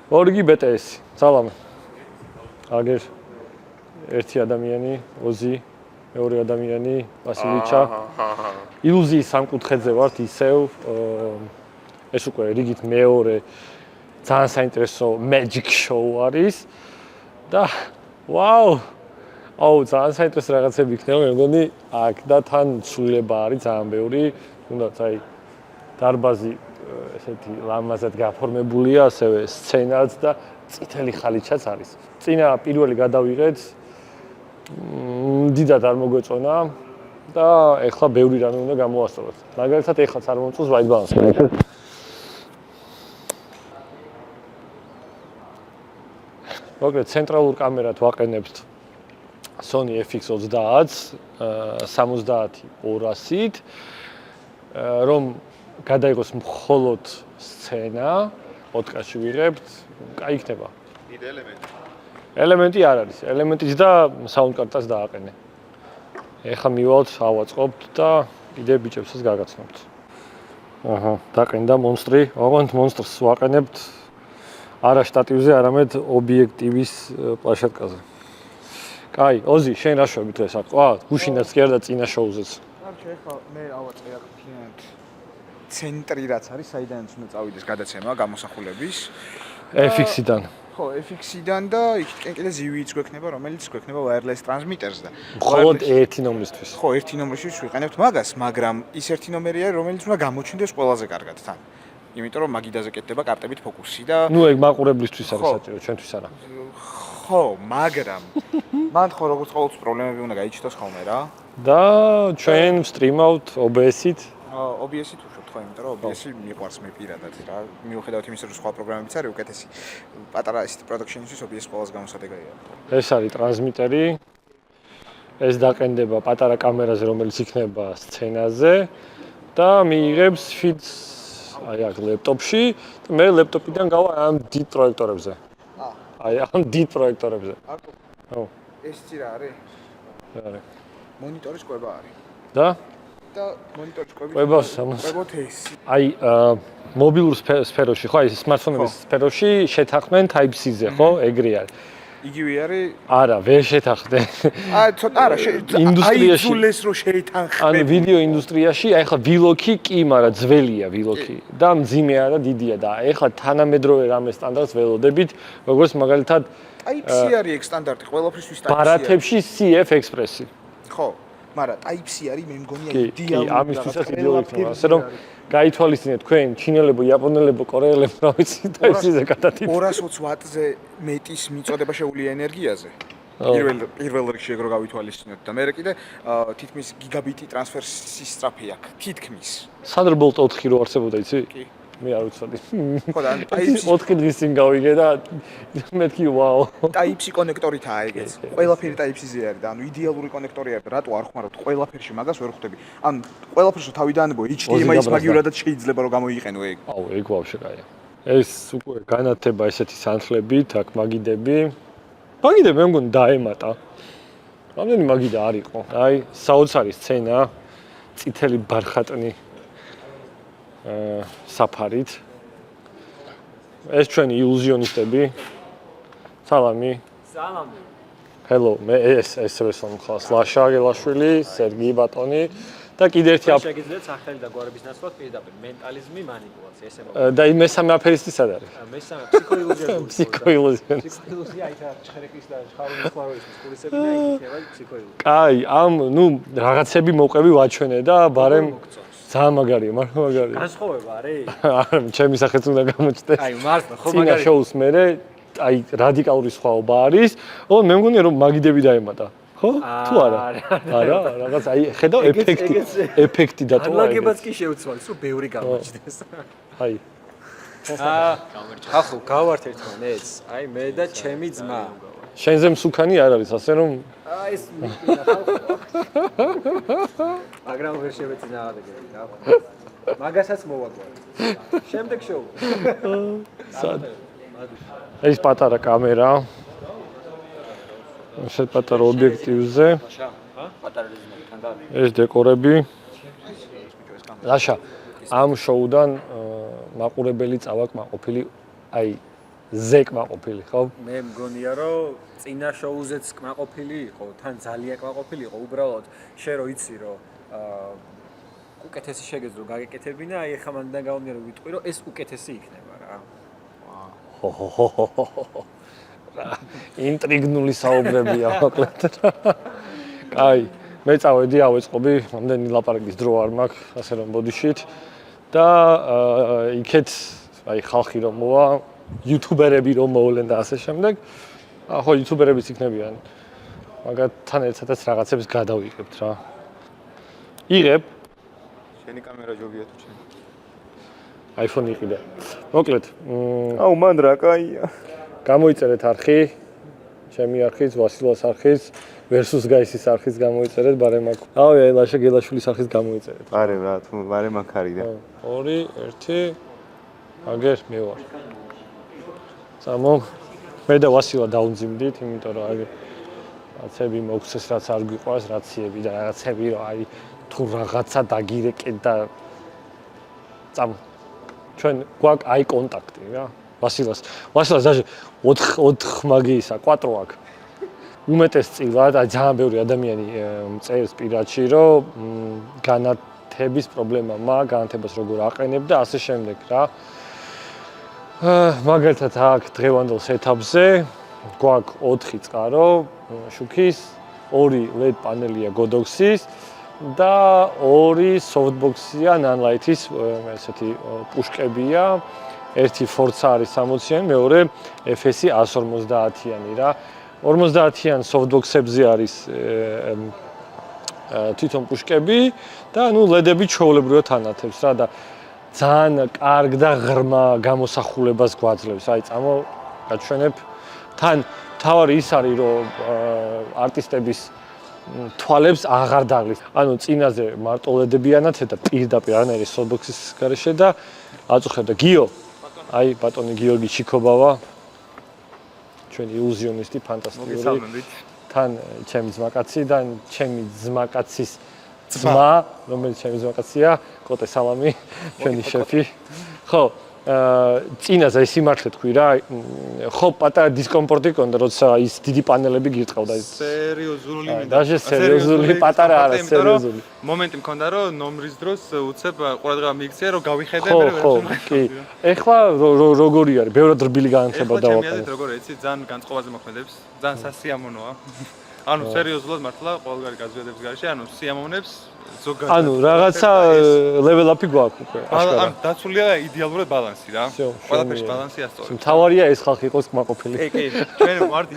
ორგი BTS. სალამი. აგერ ერთი ადამიანი, ოზი, მეორე ადამიანი, VASILICH-ა. ილუზიის სამკუთხედზე ვართ ისევ. ეს უკვე რიგით მეორე ძალიან საინტერესო magic show არის და ვაუ! აუ, ძალიან საინტერესო რაღაცები იქნება, მე მგონი, აქ და თან ცვლილება არის ძალიან ბევრი. თუნდაც აი დარბაზი ესეთი ლამაზად გაფორმებულია, ასევე სცენაც და წითელი ხალიჩაც არის. წინა პირველი გადავიღეთ. დიდად არ მოგვეწონა და ეხლა ბევრი რამე უნდა გამოვასწოროთ. მაგალითად, ეხლაც არ მომწონს white balance. მოკლედ ცენტრალურ კამერად ვაყენებთ Sony A7sii 70-200-ით, რომ გადაიღოს მხოლოდ სცენა, პოდკასტში ვიღებთ, კაი იქნება. კიდე ელემენტი. ელემენტი არ არის, ელემენტიც და საუნდ კარტას დააყენე. ეხლა მივალთ, ავაწყობთ და კიდე ბიჭებსაც გაგაცნობთ. აჰა, დაყენდა მონსტრი, ოღონდ მონსტრს ვაყენებთ არა შტატივზე, არამედ ობიექტივის პლაშატკაზე. კაი, ოზი, შენ რა შვები დღეს აქ? ყვა, გუშინაც კი არა და წინა შოუზეც. არჩე, ეხლა მე ავაწყე აქ ფინად ცენტრი რაც არის, საიდანაც უნდა წავიდეს გადაცემა გამოსახულების. FX-დან. ხო, FX-დან და იქით კიდე ზივიც გვექნება, რომელიც გვექნება wireless transmitters და მხოლოდ ერთი ნომრისთვის. ხო, ერთი ნომრისთვის ვიყენებთ მაგას, მაგრამ ის ერთი ნომერია, რომელიც უნდა გამოჩნდეს ყველაზე კარგად თან. იმიტომ რომ მაგიდაზე კეთდება კარტებით ფოკუსი და ნუ ეგ მაყურებლისთვის არის საჭირო, ჩვენთვის არა. ხო, მაგრამ მან ხო როგორც ყოველთვის პრობლემები უნდა გაიჩნდეს ხოლმე რა. და ჩვენ ვსტრიმავთ OBS-ით. OBS-ით ვუშვებთ ხო, იმიტომ რომ OBS-ი მიყვარს მე პირადად რა. მიუხედავად იმისა, რომ სხვა პროგრამებიც არის უკეთესი. პატარა ისეთი production-ისთვის OBS ყველაზე გამოსადეგია. ეს არის ტრანსმიტერი. ეს დაყენდება პატარა კამერაზე, რომელიც იქნება სცენაზე და მიიღებს feeds აი აქ ლეპტოპში და მე ლეპტოპიდან გავა ამ დიდ პროექტორებზე. აი ამ დიდ პროექტორებზე. ხო. ეს ცი რა არის? რა არის? მონიტორის კვება არის. და მონიტორის კვები. კვებას კვებოთ ეს. აი მობილურ სფეროში ხო, აი სმარტფონების სფეროში შეთანხმენ Type-C-ზე ხო, ეგრე არის. იგივე არის? არა, ვერ შეთანხმდნენ. ცოტა არა, ინდუსტრიაში აიძულეს რომ შეეთანხმენ. ანუ ვიდეო ინდუსტრიაში აი ხა ვილოქი კი, მაგრამ ძველია ვილოქი და მძიმეა და დიდია და ეხლა თანამედროვე რამე სტანდარტს ველოდებით, როგორც მაგალითად Type-C არის ეგ სტანდარტი, ყველაფრისთვის Type-C. ბარათებში CF ექსპრესი. ხო, მაგრამ Type-C არის მე მგონი კი, ამისთვისაც იდეოლოგია იქნება, ასე რომ გაითვალისწინეთ თქვენ ჩინელებო, იაპონელებო, კორეელებო, რა ვიცი, Type-C-ზე გადადით. 220 ვატზე მეტის მიწოდება შეუძლია ენერგიაზე. პირველ რიგში ეგ რო გავითვალისწინოთ და მე კიდე თითქმის გიგაბიტი ტრანსფერსის სწრაფი აქვს, თითქმის. Thunderbolt 4 რო არსებობდა, იცი? კი. მე არ ვიცოდი. ხო და Type-C 4 დღის წინ გავიგე და მეთქი ვაუ. Type-C კონექტორითაა ეგეც. ყველაფერი Type-C-ზე არის და ანუ იდეალური კონექტორი არის. რატო არ ხმარობთ ყველაფერში მაგას ვერ ხვდები. ანუ ყველაფერში თავიდანებო HDMI-ის მაგივრადაც შეიძლება რომ გამოიყენო ეგ. აუ, ეგ ვაფშე კაია. ეს უკვე განათება ესეთი სანთლებით, აქ მაგიდები. მაგიდები მე მგონი დაემატა. რამდენი მაგიდა არ იყო? აი, საოცარი სცენა, წითელი ბარხატნი საფარით. ეს ჩვენი ილუზიონისტები. სალამი. სალამი. Hello, მე ასევე სამხას ლაშა გელაშვილი, სერგი ბატონი და კიდე ერთი შეგიძლიათ სახელი და გვარების ნაცვლად პირდაპირ მენტალიზმი მანიპულაცია ესე მოგა. და მესამე აფერისტი სად არის? მესამე ფსიქოილუზია. ფსიქოილუზია. ფსიქოილუზია აი და ჩხერეკის და ხარულის ხმაროვის კურსები და იქნება ფსიქოილუზია. კაი, ამ ნუ რაღაცები მოვყევი ვაჩვენე და ბარემ ძალიან მაგარია, მაგრამ მაგარია. განსხვავება არის? არა, ჩემი სახეც უნდა გამოჩნდეს. აი, მართლა ხო მაგარია. წინა შოუს მერე აი რადიკალური სხვაობა არის. ო, მე მგონია რომ მაგიდები დაემატა. ხო? თუ არა? არა, რაღაც აი ხედავ ეფექტი დატოვა. ანალოგებაც კი შეუცვალეს, რომ ბევრი გამოჩნდეს. აი. ახლა გავართ ერთმანეთს. აი მე და ჩემი ძმა. შენზე მსუქანი არ არის, ასე რომ ეს მიყიდა ხალხო. მაგრამ ვერ შევეწინააღმდეგე რა. მაგასაც მოვაგვარ. შემდეგ შოუ. სად? ეს პატარა კამერა. ეს პატარა ობიექტივზე. ეს დეკორები. ლაშა, ამ შოუდან მაყურებელი წავაკმაყოფილი, აი ზე კმაყოფილი, ხო? მე მგონია რომ წინა შოუზეც კმაყოფილი იყო, თან ძალიან კმაყოფილი იყო, უბრალოდ შენ რო იცი რომ უკეთესი შეგეძლო გაგეკეთებინა, აი ეხლა მანდან გამომდინარე რომ ვიტყვი რომ ეს უკეთესი იქნება რა. ინტრიგნული საუბრებია მოკლედ. კაი, მე წავედი ავეწყობი, ამდენი ლაპარაკის დრო არ მაქვს, ასე რომ ბოდიშით და იქეთ აი ხალხი რომ მოვა, იუთუბერები რომ მოვლენ და ასე შემდეგ. ხო, იუთუბერებიც იქნებიან. მაგათთან ერთადაც რაღაცებს გადავიღებთ რა. იღებ შენი კამერა ჯობია თუ ჩემი? iPhone იყიდა. მოკლედ, აუ მან რა კაია. გამოიწერეთ არხი, ჩემი არხიც, ვასილას არხიც, versus guys-ის არხიც გამოიწერეთ, ბარემ აქ. აი, ლაშა გელაშვილის არხიც გამოიწერეთ. ბარემ რა, თუ ბარემ აქ არის და. 2, 1, აგერ მე ვარ. სამო, მე და ვასილა დაუნძიმდით, იმიტომ რომ აი რაცები მოგცეს, რაც არ გიყვარს, რაციები და რაღაცები, რომ აი თუ რაღაცა დაგირეკეთ და წამ ჩვენ გვაქვს აი კონტაქტი რა. ვასილას დაჟე 4 მაგიისა, 4 აქვს. უმეტესწილად აი ძალიან ბევრი ადამიანი წერს პირადში, რომ განათების პრობლემა მაქვს, განათებას როგორ აყენებ და ასე შემდეგ რა. მაგალითად აქ დღევანდელ სეტაპზე გვაქვს 4 წყარო შუქის, 2 LED პანელია Godox-ის და 2 softbox-ია Nanlite-ის ესეთი პუშკებია. ერთი Forza არის 60-იანი, მეორე FS 150-იანი რა. 50-იან softbox-ებზე არის თვითონ პუშკები და ნუ LED-ები ჩვეულებრივად ანათებს რა და ძალიან კარგ და ღრმა გამოსახულებას გვაძლევს. აი წამო გაჩვენებ. თან თავარი ის არის რომ არტისტების თვალებს აღარ დაღლის. ანუ წინაზე მარტო LED-ები ანათებდა პირდაპირ არანაირი softbox-ის გარეშე და აწუხებ და გიო. აი ბატონი გიორგი ჩიქობავა. ჩვენი ილუზიონისტი ფანტასტიკური. თან ჩემი ძმაკაცი და ჩემი ძმაკაცის ძმა, რომელიც ჩემი ძმაკაცია, კოტე სალამი, ჩვენი შეფი. ხო, წინაზე სიმართლე თქვი რა, ხო პატარა დისკომფორტი ყონდა, როცა ის დიდი პანელები გირწყავდა. სერიოზული მინდა. დაჟე სერიოზული პატარა არა, სერიოზული. მომენტი მქონდა რომ ნომრის დროს უცებ ყურადღება მიიქცია რომ გავიხედე მე ხო, კი. ეხლა როგორი არის? ბევრად რბილი განათება დავაყენე. ჩემი აზრით როგორ ეცი, ძალიან განწყობაზე მოქმედებს, ძალიან სასიამოვნოა. ანუ სერიოზულად მართლა ყოველგვარი გაზვიადების გარეშე, ანუ სიამოვნებს ზოგადად. ანუ რაღაცა level up-ი გვაქვს უკვე. ანუ დაცულია იდეალურად ბალანსი რა. ყველაფერში ბალანსი ასწორებს. მთავარია ეს ხალხი იყოს კმაყოფილი. კი, ჩვენ ვართ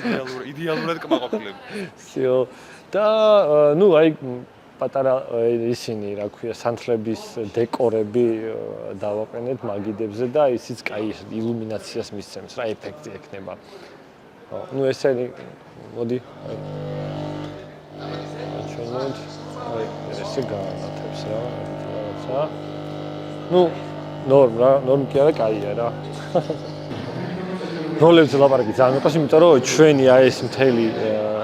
იდეალურად კმაყოფილები. всё. და ნუ აი პატარა ისინი, რა ქვია, სანთლების დეკორები დავაყენეთ მაგიდებზე და ისიც კაი ილუმინაციას მისცემს რა, ეფექტი ექნება. ნუ ესენი მოდი. ჩვენოთ აი ესე განათებს რა, რაღაცა. ნუ ნორმ კი არა, კაია რა. როლებზე ლაპარაკი ძალიან მეყვარს, იმიტომ რომ ჩვენი აი ეს მთელი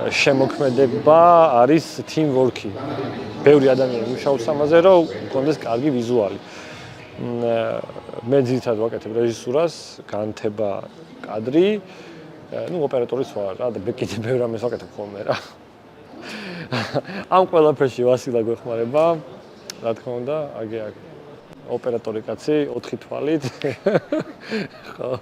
შემოქმედება არის team work-ი. ბევრი ადამიანი მუშაობს ამაზე, რომ გქონდეს კარგი ვიზუალი. მე ძირითადად ვაკეთებ რეჟისურას, განათება, კადრი, ნუ ოპერატორის ვარ რა და კიდე ბევრ ამას ვაკეთებ ხოლმე რა. ამ ყველაფერში ვასილა გვეხმარება, რა თქმა უნდა, აგი აქ ოპერატორი კაცი 4 თვალით. ხო.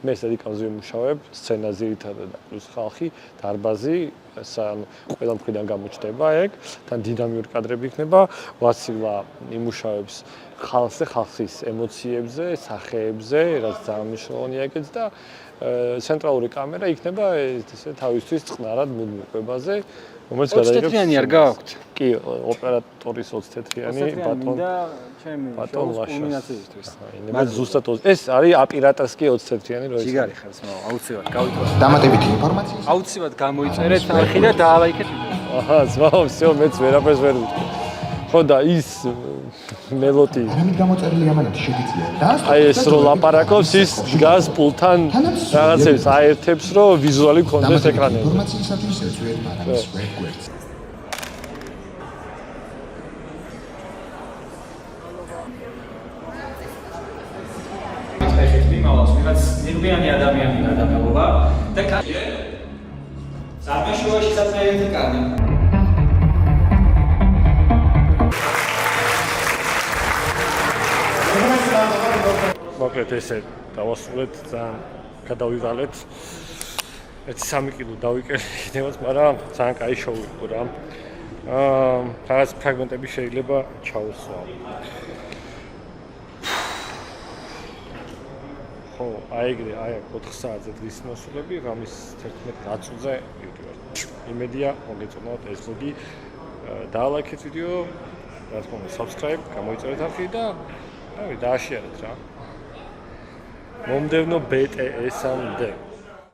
მე სადიკავზე ვმუშაობ, სცენა ძირითადად და პლუს ხალხი, დარბაზი, ანუ ყველა მხრიდან გამოჩნდება ეგ, თან დინამიური კადრები იქნება, ვასილა იმუშავებს ხალხზე, ხალხის ემოციებზე, სახეებზე, რაც ძალიან მნიშვნელოვანია ეგეც და ცენტრალური კამერა იქნება ესე თავისთვის წყნარად მუდმივობაზე, რომელიც გადაიღებს. 20 თეთრიანი არ გაქვთ? კი, ოპერატორის 20 თეთრიანი ბატონ. ბატონ ლაშას. მე ზუსტად ეს არის აპარატურას კი 20 თეთრიანი რო ის. ჯიგარი ხარ, აუცილებლად გავიტოვოთ. დამატებითი ინფორმაცია. აუცილებლად გამოიწერეთ არხი და დაალაიქეთ ვიდეო. აჰა, ზმაო, всё, მეც ვერაფერს ვერ ვიტყვი. ხო და ის მელოდი. ამით გამოწერილი ამანათი შეგიძლია და აი ეს რო ლაპარაკობს ის დგას პულთან რაღაცებს აერთებს რომ ვიზუალი კონდეს ეკრანზე. ინფორმაციისათვის ეწვევ მარამის ვებგვერდს. ეხეთ მიმავალს ვიღაც წვიანი ადამიანი გადამეობა და სამეშვეობაში საერთოდ კარგი. მოკლედ ესე დავასრულეთ, ძალიან გადავიღალეთ. 1-3 კილო დავიკერინებთ, მაგრამ ძალიან კაი შოუ იყო რა. რაღაც ფრაგმენტები შეიძლება ჩაუსვა. ხო, აიგრე, აი 4 საათზე დღის მოსვლები, ღამის 11 წუთზე YouTube. იმედია მოგეწონათ ეს ვლოგი. დაალაიქეთ ვიდეო, რა თქმა უნდა, subscribe, გამოიწერეთ არხი და დააშიარეთ რა. მომდევნო BTS-მდე.